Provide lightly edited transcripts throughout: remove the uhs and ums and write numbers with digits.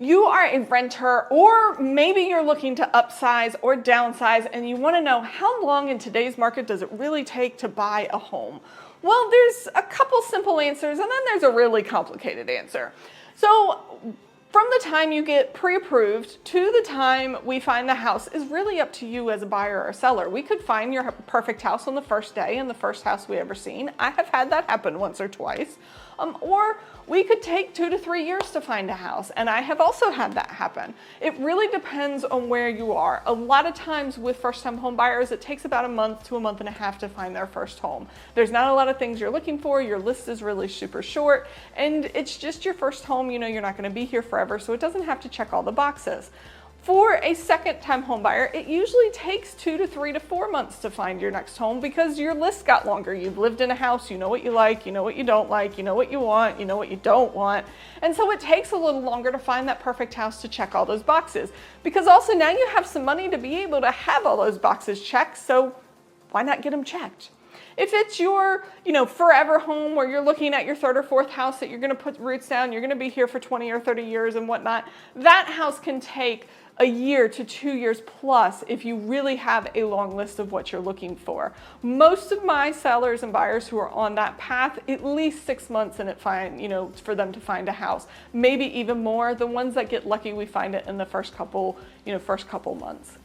you are a renter, or maybe you're looking to upsize or downsize and you want to know how long in today's market does it really take to buy a home? Well, there's a couple simple answers and then there's a really complicated answer. So from the time you get pre-approved to the time we find the house is really up to you as a buyer or seller. We could find your perfect house on the first day and the first house we ever seen. I have had that happen once or twice. Or we could take 2 to 3 years to find a house, and I have also had that happen. It really depends on where you are. A lot of times with first-time home buyers, it takes about a month to a month and a half to find their first home. There's not a lot of things you're looking for, your list is really super short, and it's just your first home. You know, you're not going to be here forever, so it doesn't have to check all the boxes. For a second-time home buyer, it usually takes 2 to 3 to 4 months to find your next home because your list got longer. You've lived in a house, you know what you like, you know what you don't like, you know what you want, you know what you don't want. And so it takes a little longer to find that perfect house to check all those boxes. Because also now you have some money to be able to have all those boxes checked, so why not get them checked? If it's your, forever home where you're looking at your third or fourth house that you're going to put roots down, you're going to be here for 20 or 30 years and whatnot, that house can take a year to 2 years plus if you really have a long list of what you're looking for. Most of my sellers and buyers who are on that path, at least 6 months in it for them to find a house. Maybe even more. The ones that get lucky, we find it in the first couple months.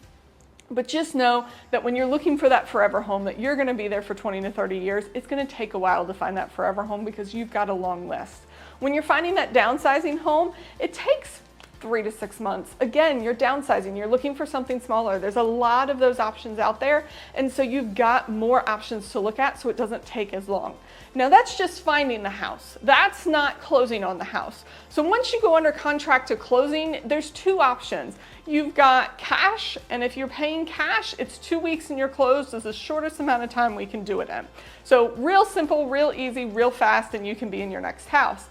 But just know that when you're looking for that forever home, that you're going to be there for 20 to 30 years, it's going to take a while to find that forever home because you've got a long list. When you're finding that downsizing home, it takes 3 to 6 months. Again, you're downsizing, you're looking for something smaller. There's a lot of those options out there, and so you've got more options to look at so it doesn't take as long. Now that's just finding the house. That's not closing on the house. So once you go under contract to closing, there's 2 options. You've got cash, and if you're paying cash, it's 2 weeks and you're closed. It's the shortest amount of time we can do it in. So real simple, real easy, real fast, and you can be in your next house.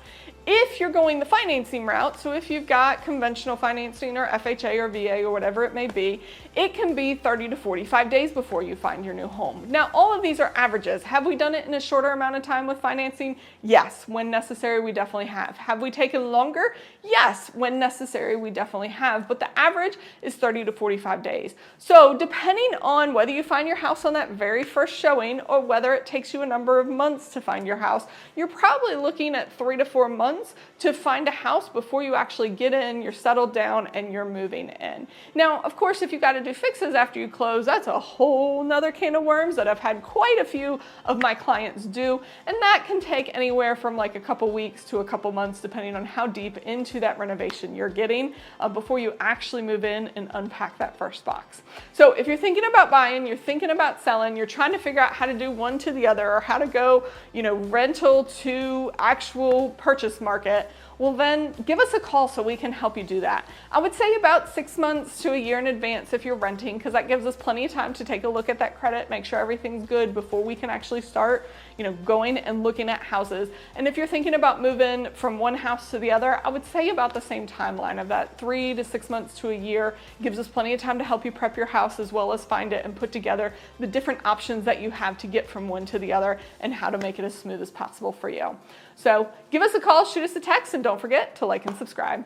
If you're going the financing route, so if you've got conventional financing or FHA or VA or whatever it may be, it can be 30 to 45 days before you find your new home. Now, all of these are averages. Have we done it in a shorter amount of time with financing? Yes, when necessary, we definitely have. Have we taken longer? Yes, when necessary, we definitely have, but the average is 30 to 45 days. So depending on whether you find your house on that very first showing or whether it takes you a number of months to find your house, you're probably looking at 3 to 4 months to find a house before you actually get in, you're settled down, and you're moving in. Now, of course, if you've got to do fixes after you close, that's a whole nother can of worms that I've had quite a few of my clients do, and that can take anywhere from like a couple weeks to a couple months, depending on how deep into that renovation you're getting before you actually move in and unpack that first box. So if you're thinking about buying, you're thinking about selling, you're trying to figure out how to do one to the other or how to go, rental to actual purchase market, well then give us a call so we can help you do that. I would say about 6 months to a year in advance if you're renting, because that gives us plenty of time to take a look at that credit, make sure everything's good before we can actually start, going and looking at houses. And if you're thinking about moving from one house to the other, I would say about the same timeline of that 3 to 6 months to a year gives us plenty of time to help you prep your house as well as find it and put together the different options that you have to get from one to the other and how to make it as smooth as possible for you. So give us a call, shoot us a text, and don't forget to like and subscribe.